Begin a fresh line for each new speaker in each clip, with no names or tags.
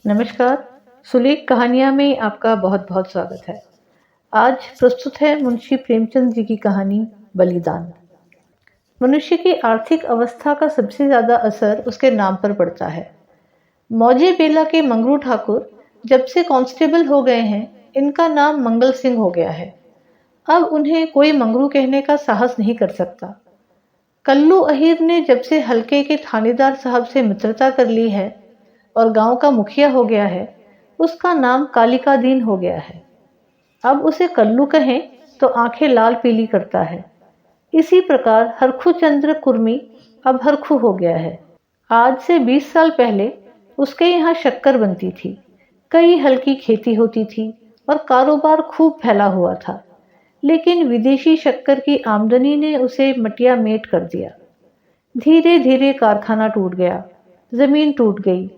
नमस्कार। सुलेख कहानियाँ में आपका बहुत-बहुत स्वागत है। आज प्रस्तुत है मुंशी प्रेमचंद जी की कहानी बलिदान। मनुष्य की आर्थिक अवस्था का सबसे ज़्यादा असर उसके नाम पर पड़ता है। मौजे बेला के मंगरू ठाकुर जब से कांस्टेबल हो गए हैं, इनका नाम मंगल सिंह हो गया है। अब उन्हें कोई मंगरू कहने का साहस नहीं कर सकता। कल्लू अहीर ने जब से हल्के के थानेदार साहब से मित्रता कर ली है और गांव का मुखिया हो गया है, उसका नाम कालिकादीन हो गया है। अब उसे कल्लू कहें तो आंखें लाल पीली करता है। इसी प्रकार हरखू चंद्र कुर्मी अब हरखू हो गया है। आज से 20 साल पहले उसके यहाँ शक्कर बनती थी, कई हल्की खेती होती थी और कारोबार खूब फैला हुआ था। लेकिन विदेशी शक्कर की आमदनी ने उसे मटिया मेट कर दिया। धीरे धीरे कारखाना टूट गया, जमीन टूट गई,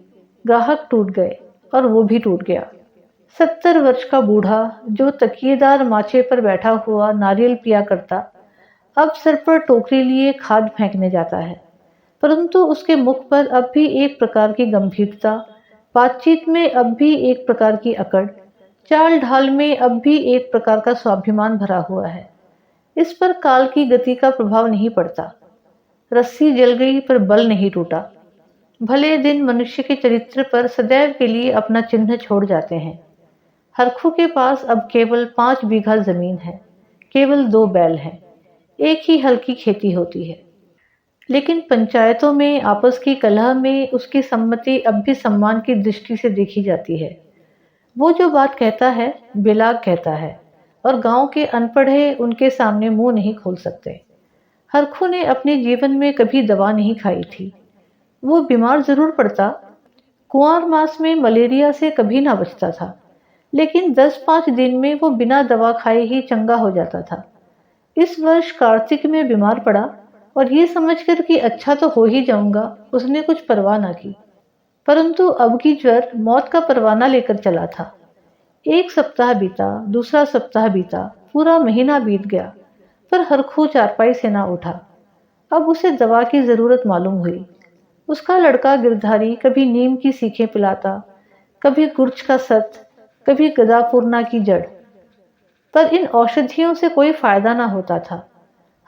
ग्राहक टूट गए और वो भी टूट गया। 70 वर्ष का बूढ़ा जो तकिएदार माचे पर बैठा हुआ नारियल पिया करता, अब सर पर टोकरी लिए खाद फेंकने जाता है। परंतु उसके मुख पर अब भी एक प्रकार की गंभीरता, बातचीत में अब भी एक प्रकार की अकड़, चाल ढाल में अब भी एक प्रकार का स्वाभिमान भरा हुआ है। इस पर काल की गति का प्रभाव नहीं पड़ता। रस्सी जल गई पर बल नहीं टूटा। भले दिन मनुष्य के चरित्र पर सदैव के लिए अपना चिन्ह छोड़ जाते हैं। हरखू के पास अब केवल 5 बीघा जमीन है, केवल 2 बैल हैं, एक ही हल्की खेती होती है। लेकिन पंचायतों में आपस की कलह में उसकी सम्मति अब भी सम्मान की दृष्टि से देखी जाती है। वो जो बात कहता है बेलाग कहता है और गांव के अनपढ़े उनके सामने मुंह नहीं खोल सकते। हरखू ने अपने जीवन में कभी दवा नहीं खाई थी। वो बीमार जरूर पड़ता, कुंवर मास में मलेरिया से कभी ना बचता था, लेकिन 10-5 दिन में वो बिना दवा खाए ही चंगा हो जाता था। इस वर्ष कार्तिक में बीमार पड़ा और ये समझकर कि अच्छा तो हो ही जाऊंगा, उसने कुछ परवाह ना की। परंतु अब की ज्वर मौत का परवाना लेकर चला था। एक सप्ताह बीता, दूसरा सप्ताह बीता, पूरा महीना बीत गया, पर हरखू चारपाई से ना उठा। अब उसे दवा की जरूरत मालूम हुई। उसका लड़का गिरधारी कभी नीम की सीखें पिलाता, कभी गुर्च का सत्त, कभी गदापूर्णा की जड़, पर इन औषधियों से कोई फायदा ना होता था।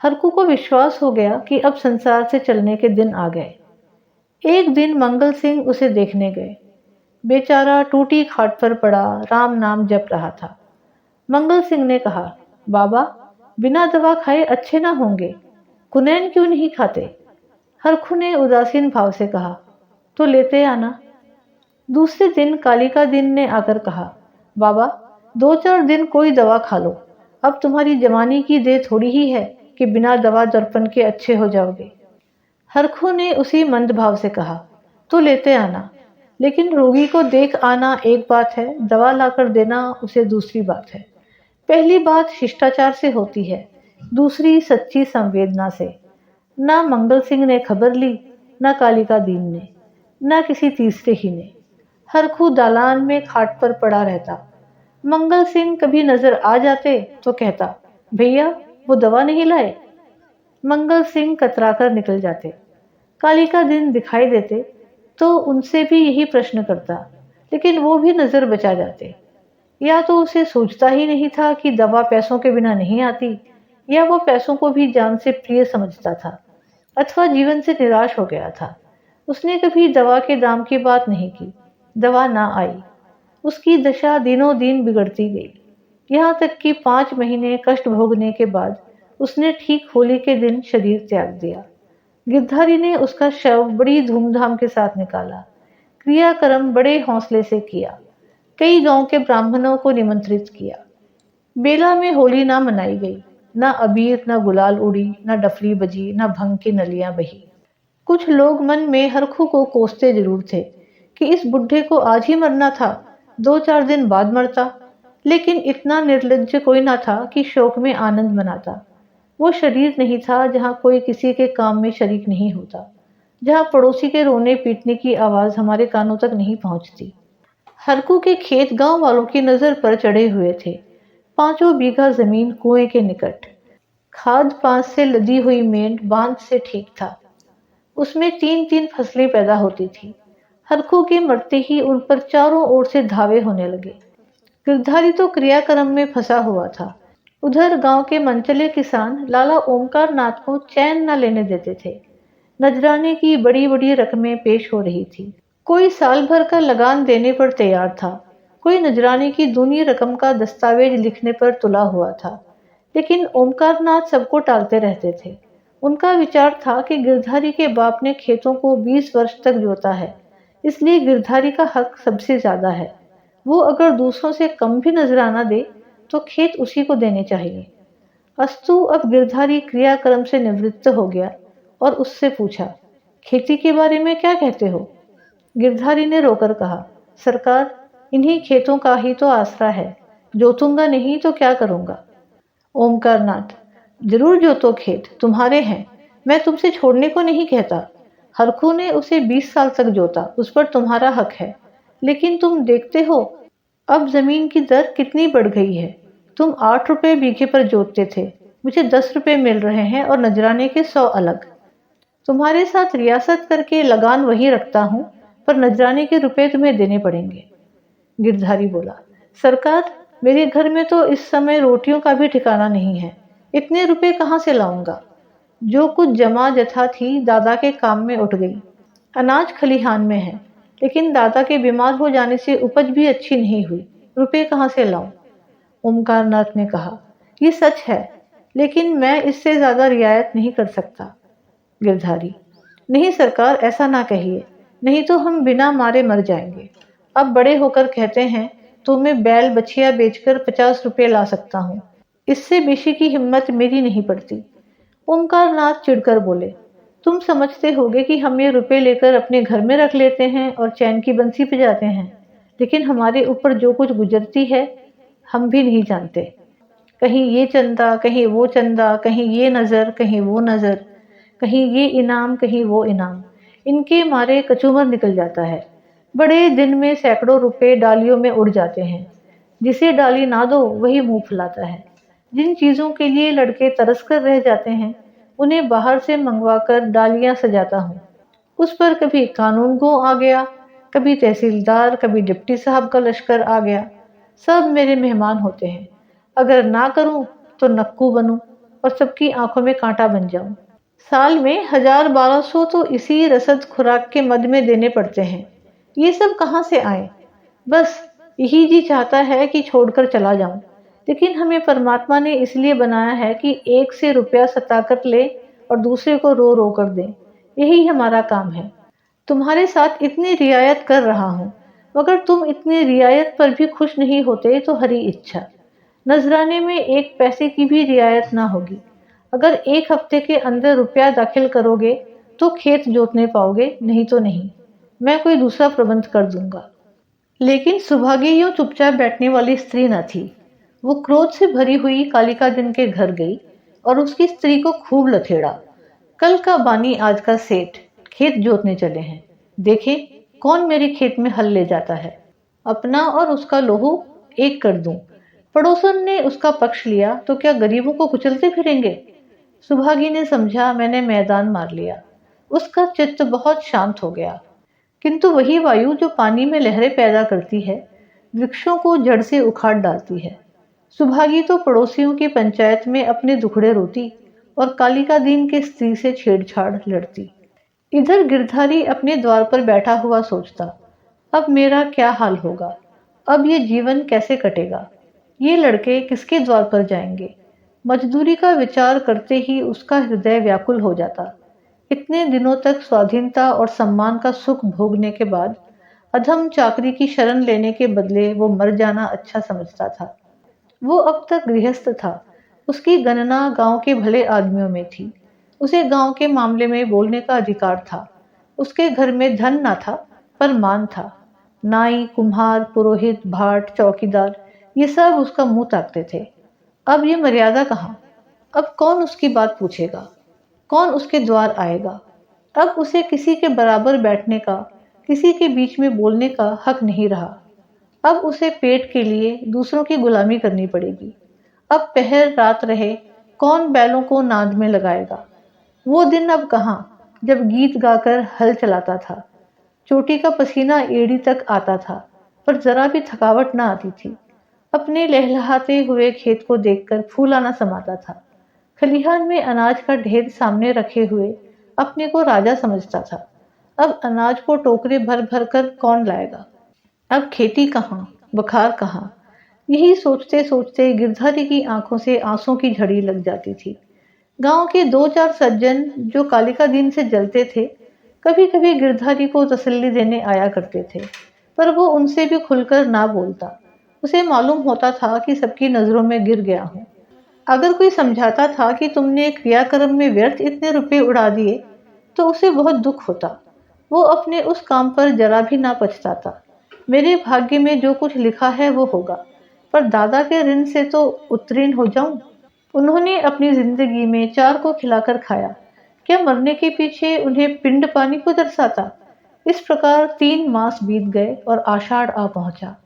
हरकू को विश्वास हो गया कि अब संसार से चलने के दिन आ गए। एक दिन मंगल सिंह उसे देखने गए। बेचारा टूटी खाट पर पड़ा राम नाम जप रहा था। मंगल सिंह ने कहा, बाबा, बिना दवा खाए अच्छे ना होंगे, कुनैन क्यों नहीं खाते? हरखू ने उदासीन भाव से कहा, तो लेते आना। दूसरे दिन कालिका दिन ने आकर कहा, बाबा, 2-4 दिन कोई दवा खा लो, अब तुम्हारी जवानी की देर थोड़ी ही है कि बिना दवा दर्पण के अच्छे हो जाओगे। हरखू ने उसी मंद भाव से कहा, तो लेते आना, लेकिन रोगी को देख आना एक बात है, दवा लाकर देना उसे दूसरी बात है। पहली बात शिष्टाचार से होती है, दूसरी सच्ची संवेदना से। ना मंगल सिंह ने खबर ली, ना कालिका दीन ने, ना किसी तीसरे ही ने। हरखू दालान में खाट पर पड़ा रहता। मंगल सिंह कभी नजर आ जाते तो कहता, भैया, वो दवा नहीं लाए? मंगल सिंह कतराकर निकल जाते। कालिका दिन दिखाई देते तो उनसे भी यही प्रश्न करता, लेकिन वो भी नजर बचा जाते। या तो उसे सोचता ही नहीं था कि दवा पैसों के बिना नहीं आती, या वो पैसों को भी जान से प्रिय समझता था, अथवा जीवन से निराश हो गया था। उसने कभी दवा के दाम की बात नहीं की। दवा ना आई। उसकी दशा दिनों दिन बिगड़ती गई, यहाँ तक कि 5 महीने कष्ट भोगने के बाद उसने ठीक होली के दिन शरीर त्याग दिया। गिरधारी ने उसका शव बड़ी धूमधाम के साथ निकाला। क्रियाक्रम बड़े हौसले से किया। कई गांव के ब्राह्मणों को निमंत्रित किया। बेला में होली ना मनाई गई, ना अबीर, ना गुलाल उड़ी, ना डफली बजी, ना भंग की नलियां बही। कुछ लोग मन में हरखू को कोसते जरूर थे कि इस बुढ़े को आज ही मरना था, 2-4 दिन बाद मरता। लेकिन इतना निर्लज्ज कोई ना था कि शोक में आनंद मनाता। वो शरीर नहीं था जहाँ कोई किसी के काम में शरीक नहीं होता, जहाँ पड़ोसी के रोने पीटने की आवाज हमारे कानों तक नहीं पहुंचती। हरकू के खेत गांव वालों की नजर पर चढ़े हुए थे। 5 बीघा जमीन कुएं के निकट, खाद पास से लदी हुई मेंढ बांध से ठीक था। उसमें 3-3 फसलें पैदा होती थी। हरखू के मरते ही उन पर चारों ओर से धावे होने लगे। गिरधारी तो क्रियाक्रम में फंसा हुआ था। उधर गांव के मनचले किसान लाला ओमकार नाथ को चैन न लेने देते थे। नजराने की बड़ी बड़ी रकमें पेश हो रही थी। कोई साल भर का लगान देने पर तैयार था, कोई नजराने की दूनी रकम का दस्तावेज लिखने पर तुला हुआ था। लेकिन ओमकार नाथ सबको टालते रहते थे। उनका विचार था कि गिरधारी के बाप ने खेतों को 20 वर्ष तक जोता है, इसलिए गिरधारी का हक सबसे ज्यादा है। वो अगर दूसरों से कम भी नजराना दे तो खेत उसी को देने चाहिए। अस्तु अब गिरधारी क्रियाक्रम से निवृत्त हो गया और उससे पूछा, खेती के बारे में क्या कहते हो? गिरधारी ने रोकर कहा, सरकार, इन्हीं खेतों का ही तो आसरा है, जोतूंगा नहीं तो क्या करूंगा? ओमकार नाथ, जरूर जोतो, खेत तुम्हारे हैं, मैं तुमसे छोड़ने को नहीं कहता। हरखू ने उसे 20 साल तक जोता, उस पर तुम्हारा हक है। लेकिन तुम देखते हो अब जमीन की दर कितनी बढ़ गई है। तुम 8 रुपए बीघे पर जोतते थे, मुझे 10 रुपए मिल रहे हैं और नजराने के 100 अलग। तुम्हारे साथ रियासत करके लगान वही रखता हूँ, पर नजराने के रुपए तुम्हें देने पड़ेंगे। गिरधारी बोला, सरकार, मेरे घर में तो इस समय रोटियों का भी ठिकाना नहीं है, इतने रुपए कहाँ से लाऊंगा? जो कुछ जमा जथा थी दादा के काम में उठ गई। अनाज खलिहान में है, लेकिन दादा के बीमार हो जाने से उपज भी अच्छी नहीं हुई, रुपए कहाँ से लाऊं? ओमकार नाथ ने कहा, ये सच है, लेकिन मैं इससे ज्यादा रियायत नहीं कर सकता। गिरधारी, नहीं सरकार, ऐसा ना कहिए, नहीं तो हम बिना मारे मर जाएंगे। अब बड़े होकर कहते हैं तो मैं बैल बछिया बेचकर 50 रुपए ला सकता हूँ, इससे बेशी की हिम्मत मेरी नहीं पड़ती। ओमकार नाथ चिढ़कर बोले, तुम समझते होगे कि हम ये रुपए लेकर अपने घर में रख लेते हैं और चैन की बंसी बजाते हैं, लेकिन हमारे ऊपर जो कुछ गुजरती है हम भी नहीं जानते। कहीं ये चंदा, कहीं वो चंदा, कहीं ये नजर, कहीं वो नजर, कहीं ये इनाम, कहीं वो इनाम, इनके मारे कचूमर निकल जाता है। बड़े दिन में सैकड़ों रुपए डालियों में उड़ जाते हैं। जिसे डाली ना दो वही मुंह फुलाता है। जिन चीजों के लिए लड़के तरस कर रह जाते हैं, उन्हें बाहर से मंगवा कर डालियां सजाता हूँ। उस पर कभी कानून गो आ गया, कभी तहसीलदार, कभी डिप्टी साहब का लश्कर आ गया। सब मेरे मेहमान होते हैं। अगर ना करूं तो नक्कू बनूं और सबकी आंखों में कांटा बन जाऊं। साल में 1000-1200 तो इसी रसद खुराक के मद में देने पड़ते हैं। ये सब कहाँ से आए? बस यही जी चाहता है कि छोड़कर चला जाऊं, लेकिन हमें परमात्मा ने इसलिए बनाया है कि एक से रुपया सताकर ले और दूसरे को रो रो कर दे। यही हमारा काम है। तुम्हारे साथ इतनी रियायत कर रहा हूँ, मगर तुम इतनी रियायत पर भी खुश नहीं होते तो हरी इच्छा। नजराने में एक पैसे की भी रियायत ना होगी। अगर एक हफ्ते के अंदर रुपया दाखिल करोगे तो खेत जोतने पाओगे, नहीं तो नहीं। मैं कोई दूसरा प्रबंध कर दूंगा। लेकिन सुभागी यूं चुपचाप बैठने वाली स्त्री न थी। वो क्रोध से भरी हुई कालिका दिन के घर गई और उसकी स्त्री को खूब लथेड़ा। कल का बानी आज का सेठ, खेत जोतने चले हैं। देखे कौन मेरे खेत में हल ले जाता है। अपना और उसका लोहू एक कर दूं। पड़ोसन ने उसका पक्ष लिया तो क्या गरीबों को कुचलते फिरेंगे? सुभागी ने समझा मैंने मैदान मार लिया। उसका चित्त बहुत शांत हो गया। किंतु वही वायु जो पानी में लहरें पैदा करती है, वृक्षों को जड़ से उखाड़ डालती है। सुभागी तो पड़ोसियों की पंचायत में अपने दुखड़े रोती और कालिका दीन के स्त्री से छेड़छाड़ लड़ती। इधर गिरधारी अपने द्वार पर बैठा हुआ सोचता, अब मेरा क्या हाल होगा? अब ये जीवन कैसे कटेगा? ये लड़के किसके द्वार पर जाएंगे? मजदूरी का विचार करते ही उसका हृदय व्याकुल हो जाता। इतने दिनों तक स्वाधीनता और सम्मान का सुख भोगने के बाद अधम चाकरी की शरण लेने के बदले वो मर जाना अच्छा समझता था। वो अब तक गृहस्थ था। उसकी गणना गांव के भले आदमियों में थी। उसे गांव के मामले में बोलने का अधिकार था। उसके घर में धन ना था, पर मान था। नाई, कुम्हार, पुरोहित, भाट, चौकीदार, ये सब उसका मुंह ताकते थे। अब ये मर्यादा कहाँ? अब कौन उसकी बात पूछेगा? कौन उसके द्वार आएगा? अब उसे किसी के बराबर बैठने का, किसी के बीच में बोलने का हक नहीं रहा। अब उसे पेट के लिए दूसरों की गुलामी करनी पड़ेगी। अब पहर रात रहे, कौन बैलों को नाद में लगाएगा? वो दिन अब कहाँ, जब गीत गाकर हल चलाता था। चोटी का पसीना एड़ी तक आता था, पर जरा भी थकावट न आती थी। अपने लहलहाते हुए खेत को देखकर फूल आना समाता था। खलिहान में अनाज का ढेर सामने रखे हुए अपने को राजा समझता था। अब अनाज को टोकरे भर भर कर कौन लाएगा? अब खेती कहाँ, बुखार कहाँ? यही सोचते सोचते गिरधारी की आंखों से आंसू की झड़ी लग जाती थी। गांव के दो चार सज्जन जो कालिका दिन से जलते थे, कभी कभी गिरधारी को तसल्ली देने आया करते थे, पर वो उनसे भी खुलकर ना बोलता। उसे मालूम होता था कि सबकी नजरों में गिर गया हूँ। अगर कोई समझाता था कि तुमने क्रियाक्रम में व्यर्थ इतने रुपए उड़ा दिए, तो उसे बहुत दुख होता। वो अपने उस काम पर जरा भी ना पछताता। मेरे भाग्य में जो कुछ लिखा है वो होगा, पर दादा के ऋण से तो उत्तीर्ण हो जाऊं। उन्होंने अपनी जिंदगी में चार को खिलाकर खाया, क्या मरने के पीछे उन्हें पिंड पानी को दरसाता? इस प्रकार 3 मास बीत गए और आषाढ़ आ पहुंचा।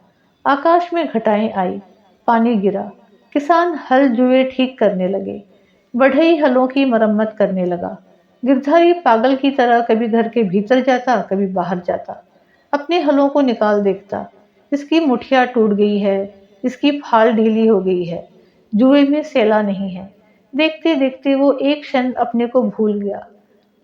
आकाश में घटाएं आई, पानी गिरा। किसान हल जुए ठीक करने लगे, बढ़ई हलों की मरम्मत करने लगा। गिरधारी पागल की तरह कभी घर के भीतर जाता, कभी बाहर जाता। अपने हलों को निकाल देखता, इसकी मुठिया टूट गई है, इसकी फाल ढीली हो गई है, जुए में सेला नहीं है। देखते देखते वो एक क्षण अपने को भूल गया।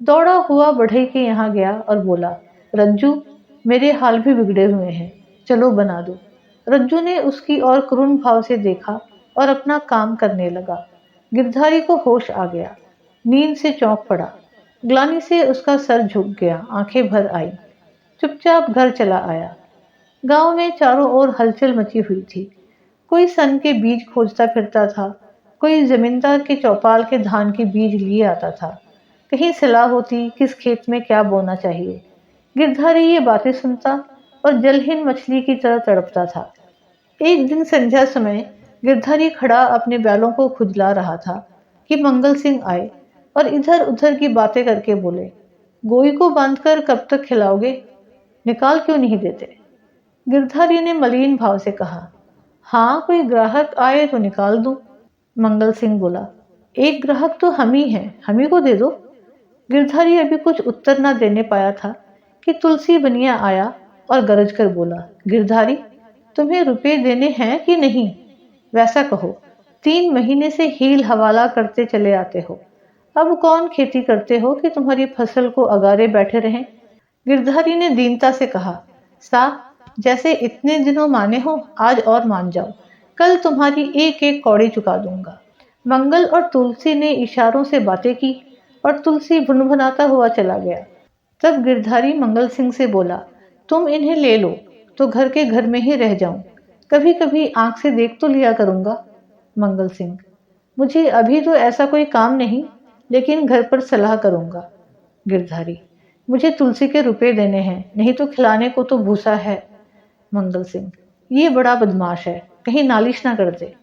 दौड़ा हुआ बढ़ई के यहाँ गया और बोला, रज्जू, मेरे हाल भी बिगड़े हुए हैं, चलो बना दो। रज्जू ने उसकी ओर करुण भाव से देखा और अपना काम करने लगा। गिरधारी को होश आ गया, नींद से चौंक पड़ा। ग्लानि से उसका सर झुक गया, आंखें भर आई। चुपचाप घर चला आया। गांव में चारों ओर हलचल मची हुई थी। कोई सन के बीज खोजता फिरता था, कोई जमींदार के चौपाल के धान के बीज लिए आता था। कहीं सलाह होती किस खेत में क्या बोना चाहिए। गिरधारी ये बातें सुनता और जलहीन मछली की तरह तड़पता था। एक दिन संध्या समय गिरधारी खड़ा अपने बैलों को खुजला रहा था कि मंगल सिंह आए और इधर उधर की बातें करके बोले, गोई को बांधकर कब तक खिलाओगे? निकाल क्यों नहीं देते? गिरधारी ने मलिन भाव से कहा, हाँ, कोई ग्राहक आए तो निकाल दूं। मंगल सिंह बोला, एक ग्राहक तो हम ही हैं, हम ही को दे दो। गिरधारी अभी कुछ उत्तर न देने पाया था कि तुलसी बनिया आया और गरज कर बोला, गिरधारी, तुम्हें रुपए देने हैं कि नहीं? वैसा कहो, 3 महीने से हील हवाला करते चले आते हो। अब कौन खेती करते हो कि तुम्हारी फसल को अगारे बैठे रहें? गिरधारी ने दीनता से कहा, सा, जैसे इतने दिनों माने हो, आज और मान जाओ। कल तुम्हारी एक एक कौड़ी चुका दूंगा। मंगल और तुलसी ने इशारों से बातें की और तुलसी भुनभुनाता हुआ चला गया। तब गिरधारी मंगल सिंह से बोला, तुम इन्हें ले लो तो घर के घर में ही रह जाऊं, कभी कभी आंख से देख तो लिया करूंगा। मंगल सिंह, मुझे अभी तो ऐसा कोई काम नहीं, लेकिन घर पर सलाह करूंगा। गिरधारी, मुझे तुलसी के रुपए देने हैं, नहीं तो खिलाने को तो भूसा है। मंगल सिंह, ये बड़ा बदमाश है, कहीं नालिश ना कर दे।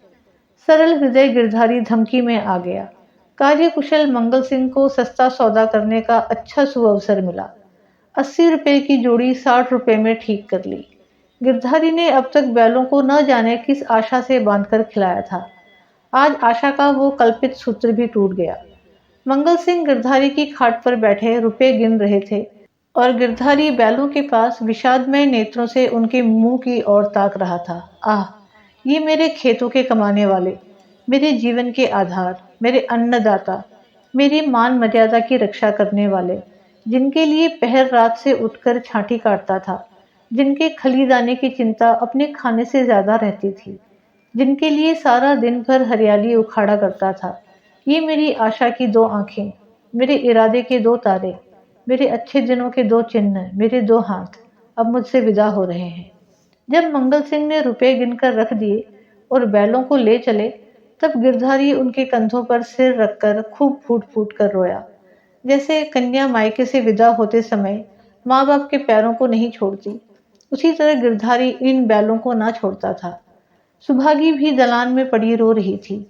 सरल हृदय गिरधारी धमकी में आ गया। कार्यकुशल मंगल सिंह को सस्ता सौदा करने का अच्छा सुअवसर मिला। 80 रुपए की जोड़ी 60 रुपए में ठीक कर ली। गिरधारी ने अब तक बैलों को न जाने किस आशा से बांधकर खिलाया था। आज आशा का वो कल्पित सूत्र भी टूट गया। मंगल सिंह गिरधारी की खाट पर बैठे रुपए गिन रहे थे और गिरधारी बैलों के पास विषादमय नेत्रों से उनके मुंह की ओर ताक रहा था। आह, ये मेरे खेतों के कमाने वाले, मेरे जीवन के आधार, मेरे अन्नदाता, मेरी मान मर्यादा की रक्षा करने वाले, जिनके लिए पहर रात से उठकर छांटी काटता था, जिनके खलीदाने की चिंता अपने खाने से ज्यादा रहती थी, जिनके लिए सारा दिन भर हरियाली उखाड़ा करता था। ये मेरी आशा की 2 आंखें, मेरे इरादे के 2 तारे, मेरे अच्छे दिनों के 2 चिन्ह, मेरे 2 हाथ अब मुझसे विदा हो रहे हैं। जब मंगल सिंह ने रुपए गिनकर रख दिए और बैलों को ले चले, तब गिरधारी उनके कंधों पर सिर रखकर खूब फूट फूट कर रोया, जैसे कन्या मायके से विदा होते समय माँ बाप के पैरों को नहीं छोड़ती। उसी तरह गिरधारी इन बैलों को ना छोड़ता था। सुभागी भी दलान में पड़ी रो रही थी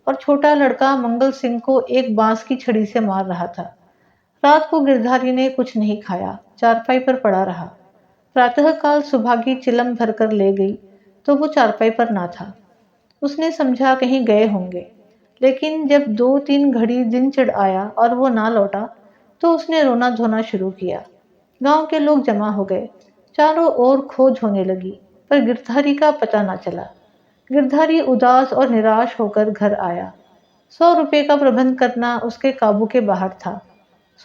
और छोटा लड़का मंगल सिंह को एक बांस की छड़ी से मार रहा था। रात को गिरधारी ने कुछ नहीं खाया, चारपाई पर पड़ा रहा। प्रातःकाल सुभागी चिलम भरकर ले गई तो वो चारपाई पर ना था। उसने समझा कहीं गए होंगे, लेकिन जब 2-3 घड़ी दिन चढ़ आया और वो ना लौटा, तो उसने रोना धोना शुरू किया। गांव के लोग जमा हो गए। चारों ओर खोज होने लगी, पर गिरधारी का पता न चला। गिरधारी उदास और निराश होकर घर आया। 100 रुपए का प्रबंध करना उसके काबू के बाहर था।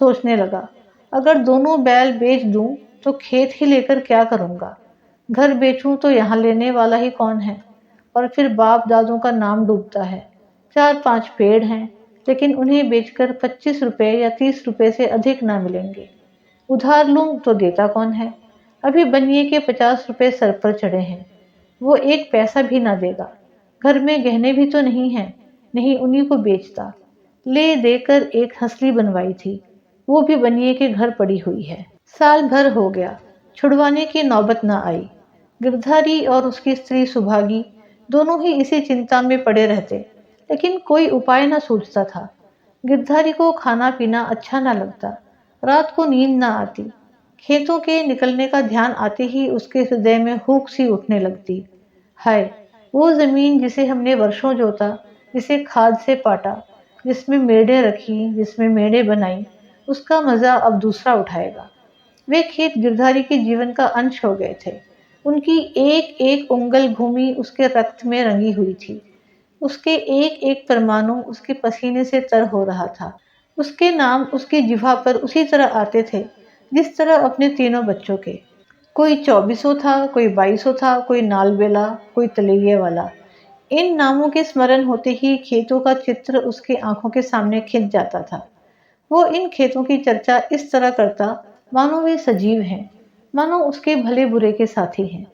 सोचने लगा, अगर दोनों बैल बेच दूं तो खेत ही लेकर क्या करूंगा। घर बेचूं तो यहाँ लेने वाला ही कौन है। और फिर बाप दादों का नाम डूबता है। 4-5 पेड़ हैं, लेकिन उन्हें बेचकर 25 रुपए या 30 रुपए से अधिक ना मिलेंगे। उधार लूं तो देता कौन है। अभी बनिए के 50 रुपए सर पर चढ़े हैं। वो एक पैसा भी ना देगा। घर में गहने भी तो नहीं है, नहीं उन्हीं को बेचता। ले देकर एक हंसली बनवाई थी, वो भी बनिए के घर पड़ी हुई है। साल भर हो गया, छुड़वाने की नौबत न आई। गिरधारी और उसकी स्त्री सुभागी दोनों ही इसी चिंता में पड़े रहते, लेकिन कोई उपाय न सूझता था। गिरधारी को खाना पीना अच्छा न लगता, रात को नींद न आती। खेतों के निकलने का ध्यान आते ही उसके हृदय में हुक सी उठने लगती। हाय, वो जमीन जिसे हमने वर्षों जोता, जिसे खाद से पाटा, जिसमें मेढ़े रखी, जिसमें मेढ़े बनाई, उसका मजा अब दूसरा उठाएगा। वे खेत गिरधारी के जीवन का अंश हो गए थे। उनकी एक एक उंगल भूमि उसके रक्त में रंगी हुई थी। उसके एक एक परमाणु उसके पसीने से तर हो रहा था। उसके नाम उसकी जिह्वा पर उसी तरह आते थे, जिस तरह अपने तीनों बच्चों के। कोई 2400 था, कोई 2200 था, कोई नालबेला, कोई तलैये वाला। इन नामों के स्मरण होते ही खेतों का चित्र उसकी आंखों के सामने खिंच जाता था। वो इन खेतों की चर्चा इस तरह करता, मानो वे सजीव हैं, मानो उसके भले बुरे के साथी हैं।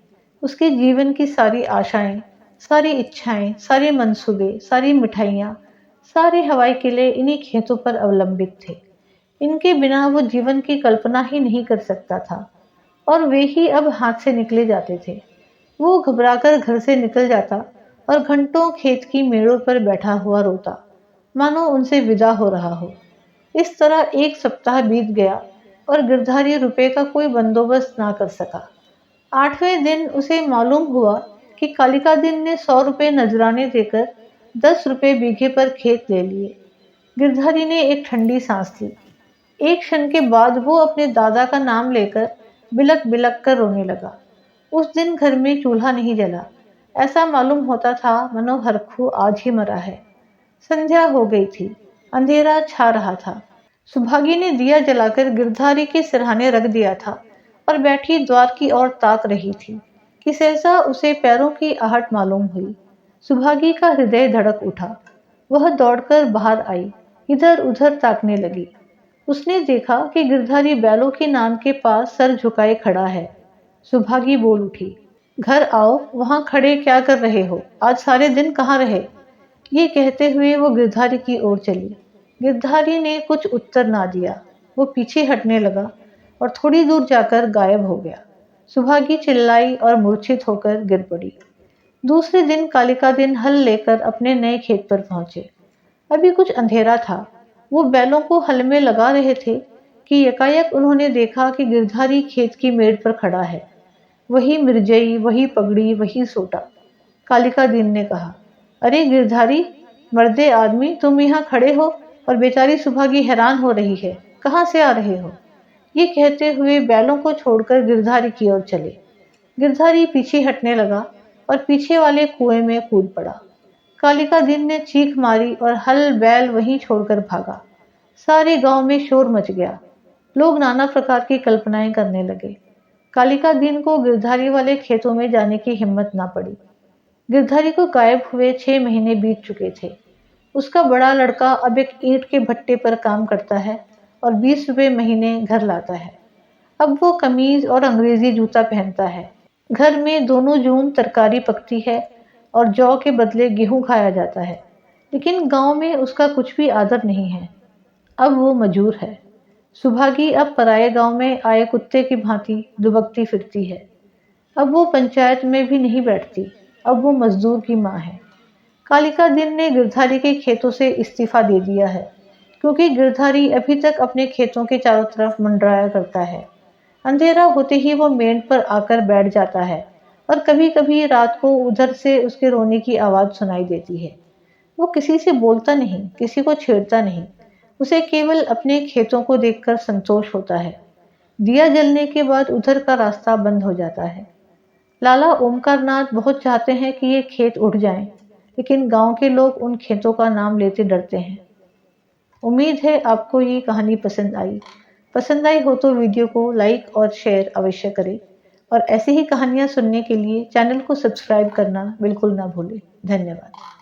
उसके जीवन की सारी आशाएं, सारी इच्छाएं, सारे मंसूबे, सारी मिठाइयाँ, सारे हवाई किले इन्हीं खेतों पर अवलंबित थे। इनके बिना वो जीवन की कल्पना ही नहीं कर सकता था। और वे ही अब हाथ से निकले जाते थे। वो घबराकर घर से निकल जाता और घंटों खेत की मेड़ों पर बैठा हुआ रोता, मानो उनसे विदा हो रहा हो। इस तरह एक सप्ताह बीत गया और गिरधारी रुपए का कोई बंदोबस्त ना कर सका। 8वें दिन उसे मालूम हुआ कि कालिका दिन ने 100 रुपए नजराने देकर 10 रुपए बीघे पर खेत ले लिए। गिरधारी ने एक ठंडी सांस ली। एक क्षण के बाद वो अपने दादा का नाम लेकर बिलक बिलक कर रोने लगा। उस दिन घर में चूल्हा नहीं जला। ऐसा मालूम होता था मनो हरखू आज ही मरा है। संध्या हो गई थी, अंधेरा छा रहा था। सुभागी ने दिया जलाकर गिरधारी के सिरहाने रख दिया था और बैठी द्वार की ओर ताक रही थी कि सहसा उसे पैरों की आहट मालूम हुई। सुभागी का हृदय धड़क उठा। वह दौड़कर बाहर आई, इधर उधर ताकने लगी। उसने देखा कि गिरधारी बैलों के नाम के पास सर झुकाए खड़ा है। सुभागी बोल उठी, घर आओ, वहां खड़े क्या कर रहे हो, आज सारे दिन कहाँ रहे। ये कहते हुए वो गिरधारी की ओर चली। गिरधारी ने कुछ उत्तर ना दिया। वो पीछे हटने लगा और थोड़ी दूर जाकर गायब हो गया। सुभागी चिल्लाई और मूर्छित होकर गिर पड़ी। दूसरे दिन कालिका दिन हल लेकर अपने नए खेत पर पहुंचे। अभी कुछ अंधेरा था। वो बैलों को हल में लगा रहे थे कि यकायक उन्होंने देखा कि गिरधारी खेत की मेड़ पर खड़ा है। वही मिर्जई, वही पगड़ी, वही सोटा। कालिका दिन ने कहा, अरे गिरधारी, मर्दे आदमी, तुम यहाँ खड़े हो और बेचारी सुभागी हैरान हो रही है, कहाँ से आ रहे हो। ये कहते हुए बैलों को छोड़कर गिरधारी की ओर चले। गिरधारी पीछे हटने लगा और पीछे वाले कुएं में कूद पड़ा। कालिका दिन ने चीख मारी और हल बैल वहीं छोड़कर भागा। सारे गांव में शोर मच गया। लोग नाना प्रकार की कल्पनाएं करने लगे। कालिका दिन को गिरधारी वाले खेतों में जाने की हिम्मत ना पड़ी। गिरधारी को गायब हुए 6 महीने बीत चुके थे। उसका बड़ा लड़का अब एक ईंट के भट्टे पर काम करता है और 20 रुपए महीने घर लाता है। अब वो कमीज और अंग्रेजी जूता पहनता है। घर में दोनों जून तरकारी पकती है और जौ के बदले गेहूं खाया जाता है। लेकिन गांव में उसका कुछ भी आदर नहीं है। अब वो मजूर है। सुभागी अब पराये गांव में आए कुत्ते की भांति दुबकती फिरती है। अब वो पंचायत में भी नहीं बैठती। अब वो मजदूर की माँ है। कालिका दिन ने गिरधारी के खेतों से इस्तीफा दे दिया है, क्योंकि गिरधारी अभी तक अपने खेतों के चारों तरफ मंडराया करता है। अंधेरा होते ही वो मेंढ पर आकर बैठ जाता है और कभी कभी रात को उधर से उसके रोने की आवाज सुनाई देती है। वो किसी से बोलता नहीं, किसी को छेड़ता नहीं। उसे केवल अपने खेतों को देखकर संतोष होता है। दिया जलने के बाद उधर का रास्ता बंद हो जाता है। लाला ओमकारनाथ बहुत चाहते हैं कि ये खेत उठ जाएं, लेकिन गांव के लोग उन खेतों का नाम लेते डरते हैं। उम्मीद है आपको ये कहानी पसंद आई हो तो वीडियो को लाइक और शेयर अवश्य करें और ऐसी ही कहानियां सुनने के लिए चैनल को सब्सक्राइब करना बिल्कुल ना भूलें। धन्यवाद।